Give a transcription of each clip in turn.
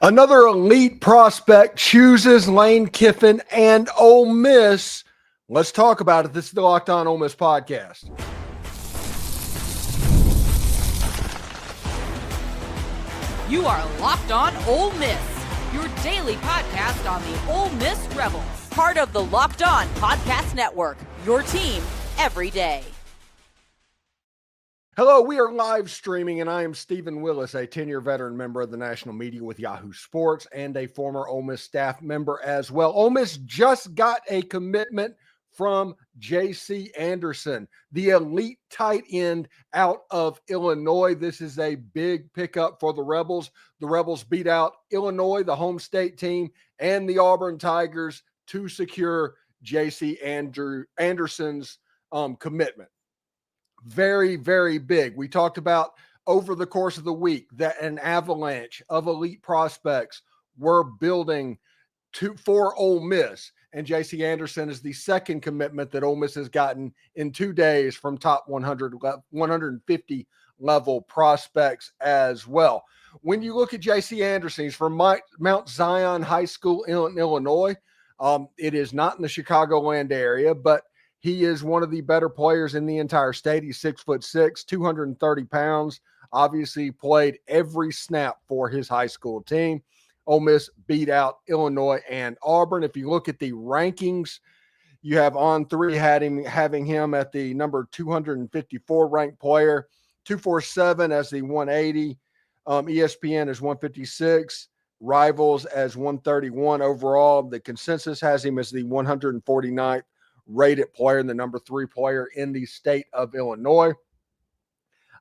Another elite prospect chooses Lane Kiffin and Ole Miss. Let's talk about it. This is the Locked On Ole Miss podcast. You are Locked On Ole Miss, your daily podcast on the Ole Miss Rebels. Part of the Locked On Podcast Network, your team every day. Hello, we are live streaming, and I am Stephen Willis, a 10-year veteran member of the national media with Yahoo Sports and a former Ole Miss staff member as well. Ole Miss just got a commitment from J.C. Anderson, the elite tight end out of Illinois. This is a big pickup for the Rebels. The Rebels beat out Illinois, the home state team, and the Auburn Tigers to secure J.C. Anderson's commitment. Very, very big. We talked about over the course of the week that an avalanche of elite prospects were building for Ole Miss, and J.C. Anderson is the second commitment that Ole Miss has gotten in 2 days from top 150 level prospects as well. When you look at J.C. Anderson, he's from Mount Zion High School in Illinois. It is not in the Chicagoland area, but he is one of the better players in the entire state. He's 6'6", 230 pounds. Obviously played every snap for his high school team. Ole Miss beat out Illinois and Auburn. If you look at the rankings, you have On3 having him at the number 254 ranked player, 247 as the 180. ESPN is 156. Rivals as 131 overall. The consensus has him as the 149th rated player and the number 3 player in the state of Illinois.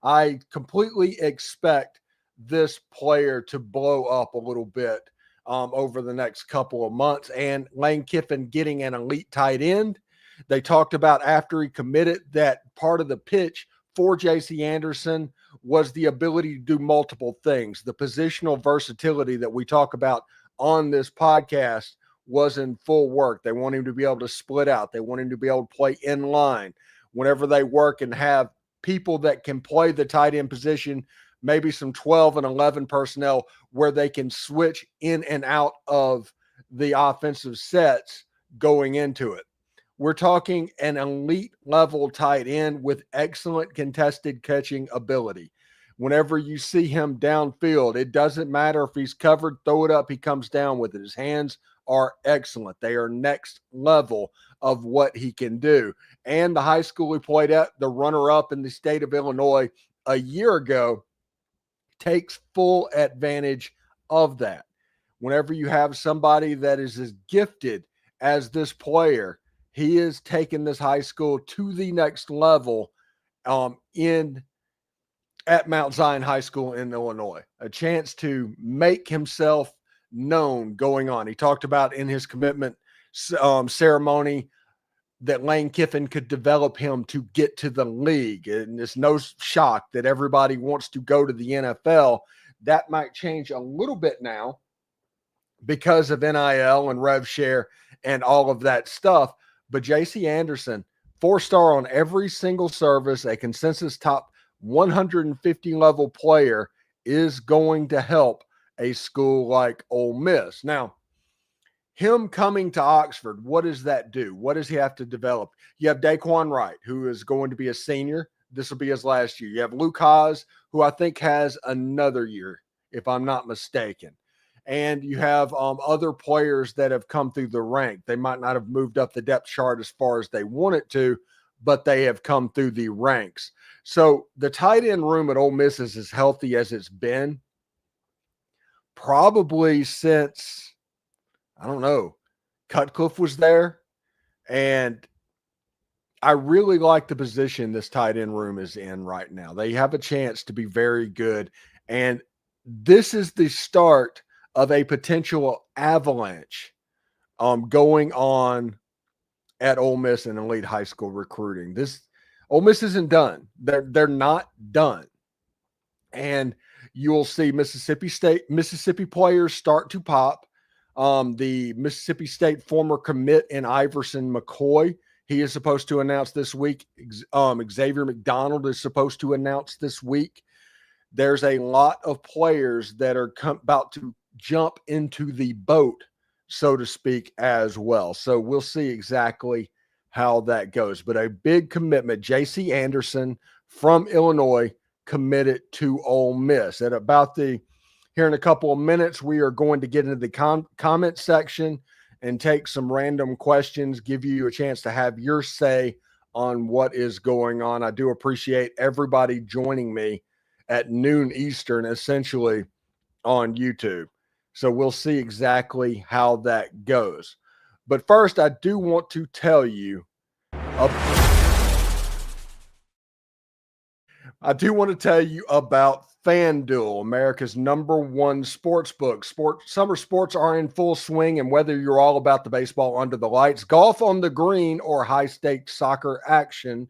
I completely expect this player to blow up a little bit over the next couple of months, and Lane Kiffin getting an elite tight end. They talked about after he committed that part of the pitch for J.C. Anderson was the ability to do multiple things. The positional versatility that we talk about on this podcast was in full work. They want him to be able to split out. They want him to be able to play in line whenever they work and have people that can play the tight end position, maybe some 12 and 11 personnel where they can switch in and out of the offensive sets going into it. We're talking an elite level tight end with excellent contested catching ability. Whenever you see him downfield, it doesn't matter if he's covered, throw it up, he comes down with it. His hands are excellent. They are next level of what he can do. And the high school he played at, the runner-up in the state of Illinois a year ago, takes full advantage of that. Whenever you have somebody that is as gifted as this player, he is taking this high school to the next level at Mount Zion High School in Illinois. A chance to make himself known going on. He talked about in his commitment ceremony that Lane Kiffin could develop him to get to the league. And it's no shock that everybody wants to go to the NFL. That might change a little bit now because of NIL and rev share and all of that stuff. But J.C. Anderson, 4-star on every single service, a consensus top 150 level player, is going to help a school like Ole Miss. Now, him coming to Oxford, what does that do? What does he have to develop? You have Daquan Wright, who is going to be a senior. This will be his last year. You have Luke Haas, who I think has another year, if I'm not mistaken. And you have other players that have come through the rank. They might not have moved up the depth chart as far as they wanted to, but they have come through the ranks. So the tight end room at Ole Miss is as healthy as it's been probably since, I don't know, Cutcliffe was there. And I really like the position this tight end room is in right now. They have a chance to be very good. And this is the start of a potential avalanche going on at Ole Miss and elite high school recruiting. This Ole Miss isn't done. They're not done. And you will see Mississippi players start to pop. The Mississippi State former commit in Iverson McCoy, he is supposed to announce this week. Xavier McDonald is supposed to announce this week. There's a lot of players that are about to jump into the boat, so to speak, as well. So we'll see exactly how that goes. But a big commitment, J.C. Anderson from Illinois committed to Ole Miss. Here in a couple of minutes, we are going to get into the comment section and take some random questions, give you a chance to have your say on what is going on. I do appreciate everybody joining me at noon Eastern, essentially on YouTube. So we'll see exactly how that goes. But first, I do want to tell you about FanDuel, America's #1 sports book. Summer sports are in full swing, and whether you're all about the baseball under the lights, golf on the green, or high-stakes soccer action,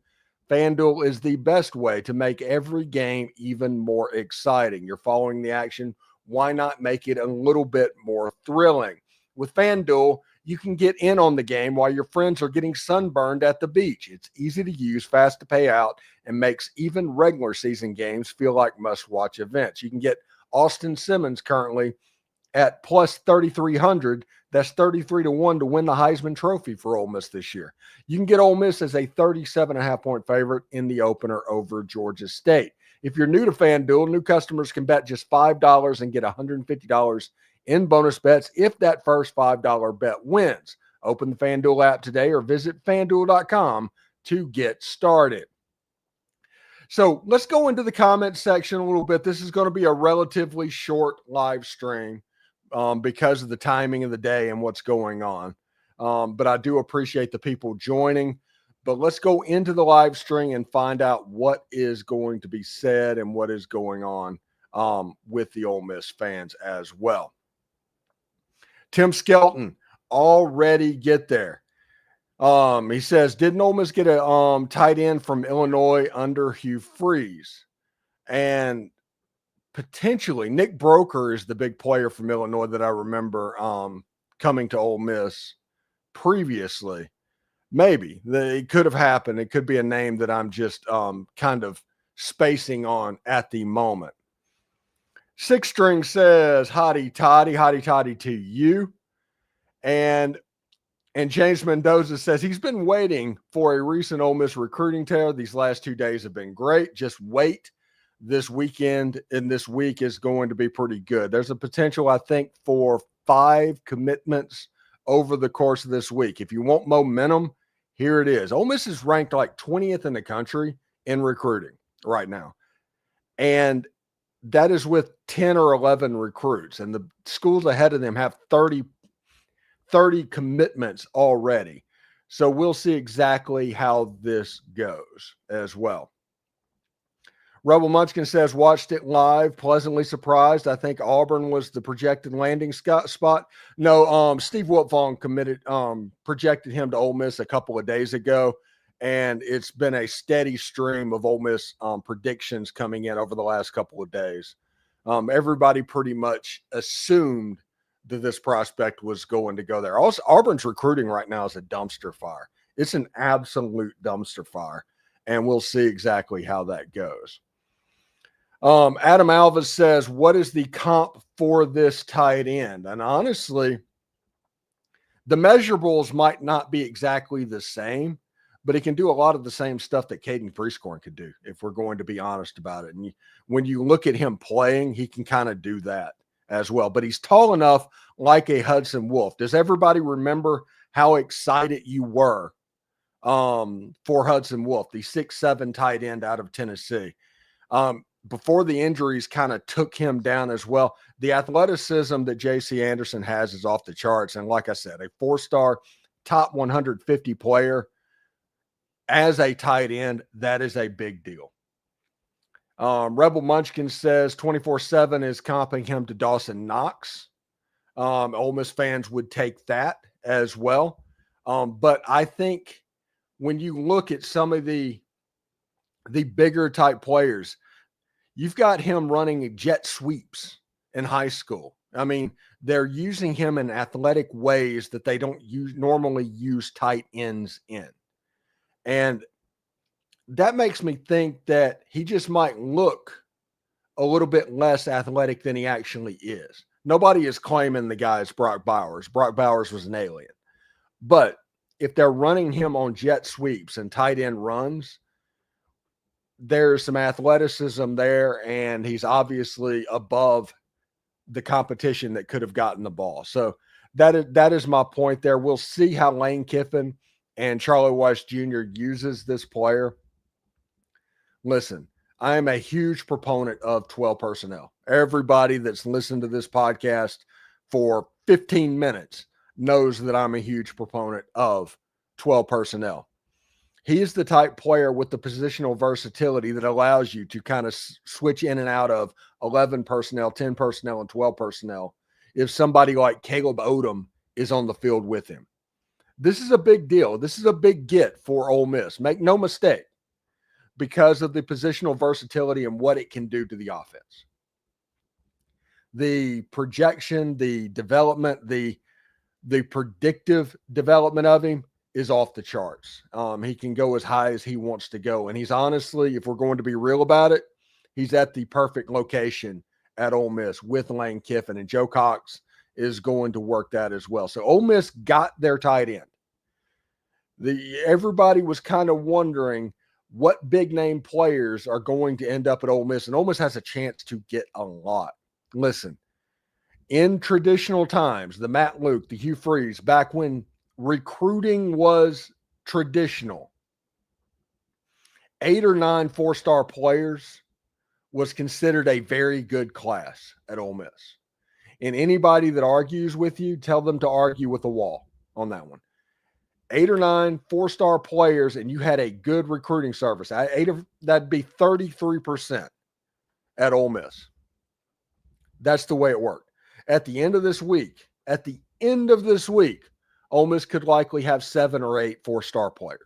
FanDuel is the best way to make every game even more exciting. You're following the action. Why not make it a little bit more thrilling? With FanDuel, you can get in on the game while your friends are getting sunburned at the beach. It's easy to use, fast to pay out, and makes even regular season games feel like must-watch events. You can get Austin Simmons currently at plus 3,300. That's 33-1 to win the Heisman Trophy for Ole Miss this year. You can get Ole Miss as a 37.5-point favorite in the opener over Georgia State. If you're new to FanDuel, new customers can bet just $5 and get $150 in bonus bets if that first $5 bet wins. Open the FanDuel app today or visit FanDuel.com to get started. So let's go into the comment section a little bit. This is going to be a relatively short live stream because of the timing of the day and what's going on. But I do appreciate the people joining. But let's go into the live stream and find out what is going to be said and what is going on with the Ole Miss fans as well. Tim Skelton, already get there. He says, didn't Ole Miss get a tight end from Illinois under Hugh Freeze? And potentially Nick Broker is the big player from Illinois that I remember coming to Ole Miss previously. Maybe it could have happened. It could be a name that I'm just kind of spacing on at the moment. Six String says, hotty toddy to you. And James Mendoza says he's been waiting for a recent Ole Miss recruiting tear. These last 2 days have been great. Just wait. This weekend and this week is going to be pretty good. There's a potential, I think, for 5 commitments over the course of this week. If you want momentum, here it is. Ole Miss is ranked like 20th in the country in recruiting right now. And that is with 10 or 11 recruits. And the schools ahead of them have 30 commitments already. So we'll see exactly how this goes as well. Rebel Munchkin says, watched it live, pleasantly surprised. I think Auburn was the projected landing spot. No, Steve Wiltfong projected him to Ole Miss a couple of days ago, and it's been a steady stream of Ole Miss predictions coming in over the last couple of days. Everybody pretty much assumed that this prospect was going to go there. Also, Auburn's recruiting right now is a dumpster fire. It's an absolute dumpster fire, and we'll see exactly how that goes. Adam Alves says, what is the comp for this tight end? And honestly, the measurables might not be exactly the same, but he can do a lot of the same stuff that Caden Prescorn could do, if we're going to be honest about it. And when you look at him playing, he can kind of do that as well. But he's tall enough like a Hudson Wolf. Does everybody remember how excited you were for Hudson Wolf, the 6'7" tight end out of Tennessee? Before the injuries kind of took him down as well, the athleticism that J.C. Anderson has is off the charts. And like I said, a 4-star top 150 player as a tight end, that is a big deal. Rebel Munchkin says 24/7 is comping him to Dawson Knox. Ole Miss fans would take that as well. But I think when you look at some of the bigger type players, you've got him running jet sweeps in high school. I mean, they're using him in athletic ways that they don't normally use tight ends in. And that makes me think that he just might look a little bit less athletic than he actually is. Nobody is claiming the guy is Brock Bowers. Brock Bowers was an alien. But if they're running him on jet sweeps and tight end runs, there's some athleticism there, and he's obviously above the competition that could have gotten the ball. So that is my point there. We'll see how Lane Kiffin and Charlie Weiss Jr. uses this player. Listen, I am a huge proponent of 12 personnel. Everybody that's listened to this podcast for 15 minutes knows that I'm a huge proponent of 12 personnel. He is the type player with the positional versatility that allows you to kind of switch in and out of 11 personnel, 10 personnel, and 12 personnel if somebody like Caleb Odom is on the field with him. This is a big deal. This is a big get for Ole Miss. Make no mistake, because of the positional versatility and what it can do to the offense. The projection, the development, the predictive development of him is off the charts. He can go as high as he wants to go. And he's honestly, if we're going to be real about it, he's at the perfect location at Ole Miss with Lane Kiffin, and Joe Cox is going to work that as well. So Ole Miss got their tight end. Everybody was kind of wondering what big name players are going to end up at Ole Miss, and Ole Miss has a chance to get a lot. Listen, in traditional times, the Matt Luke, the Hugh Freeze, back when recruiting was traditional, 8 or 9 4-star players was considered a very good class at Ole Miss. And anybody that argues with you, tell them to argue with the wall on that one. 8 or 9 4-star players, and you had a good recruiting service. That'd be 33% at Ole Miss. That's the way it worked. At the end of this week, Ole Miss could likely have 7 or 8 4-star players.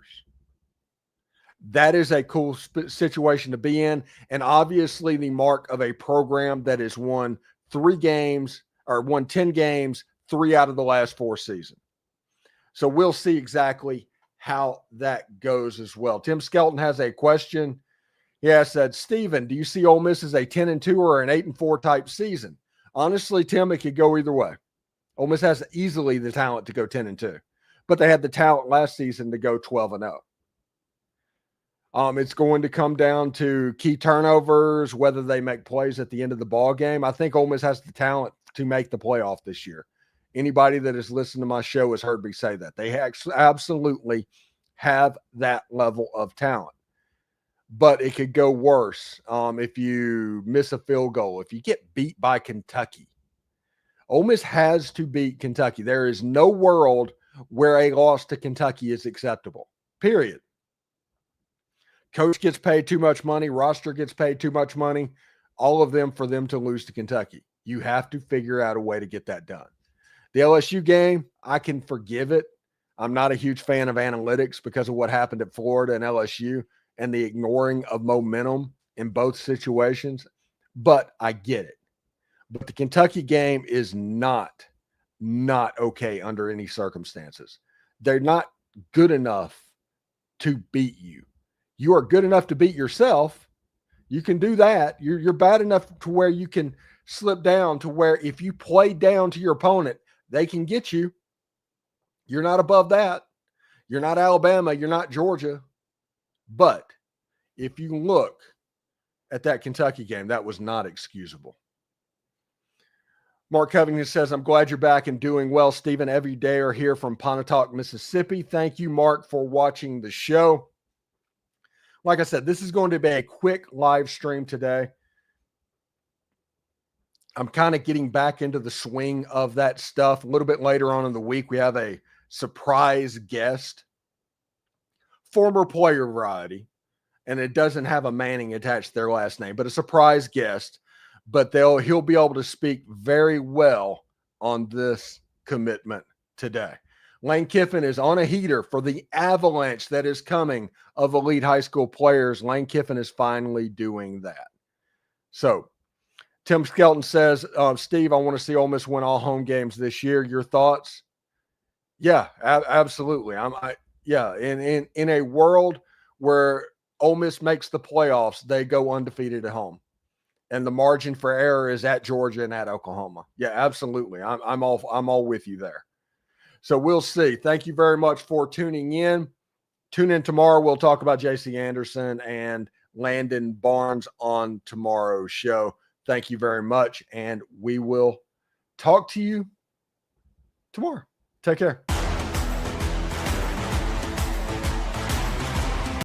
That is a cool situation to be in, and obviously the mark of a program that has won 10 games, 3 out of the last 4 seasons. So we'll see exactly how that goes as well. Tim Skelton has a question. He said, Steven, do you see Ole Miss as a 10-2 or an 8-4 type season? Honestly, Tim, it could go either way. Ole Miss has easily the talent to go 10-2, but they had the talent last season to go 12-0. It's going to come down to key turnovers, whether they make plays at the end of the ball game. I think Ole Miss has the talent to make the playoff this year. Anybody that has listened to my show has heard me say that. They absolutely have that level of talent. But it could go worse if you miss a field goal, if you get beat by Kentucky. Ole Miss has to beat Kentucky. There is no world where a loss to Kentucky is acceptable, period. Coach gets paid too much money. Roster gets paid too much money. All of them for them to lose to Kentucky. You have to figure out a way to get that done. The LSU game, I can forgive it. I'm not a huge fan of analytics because of what happened at Florida and LSU and the ignoring of momentum in both situations, but I get it. But the Kentucky game is not okay under any circumstances. They're not good enough to beat you. You are good enough to beat yourself. You can do that. You're bad enough to where you can slip down to where if you play down to your opponent, they can get you. You're not above that. You're not Alabama. You're not Georgia. But if you look at that Kentucky game, that was not excusable. Mark Covington says, I'm glad you're back and doing well, Stephen. Every day are here from Pontotoc, Mississippi. Thank you, Mark, for watching the show. Like I said, this is going to be a quick live stream today. I'm kind of getting back into the swing of that stuff. A little bit later on in the week, we have a surprise guest, former player variety, and it doesn't have a Manning attached to their last name, but a surprise guest. But he'll be able to speak very well on this commitment today. Lane Kiffin is on a heater for the avalanche that is coming of elite high school players. Lane Kiffin is finally doing that. So Tim Skelton says, Steve, I want to see Ole Miss win all home games this year. Your thoughts? Yeah, absolutely. In a world where Ole Miss makes the playoffs, they go undefeated at home. And the margin for error is at Georgia and at Oklahoma. Yeah, absolutely. I'm all with you there. So we'll see. Thank you very much for tuning in. Tune in tomorrow. We'll talk about J.C. Anderson and Landon Barnes on tomorrow's show. Thank you very much. And we will talk to you tomorrow. Take care.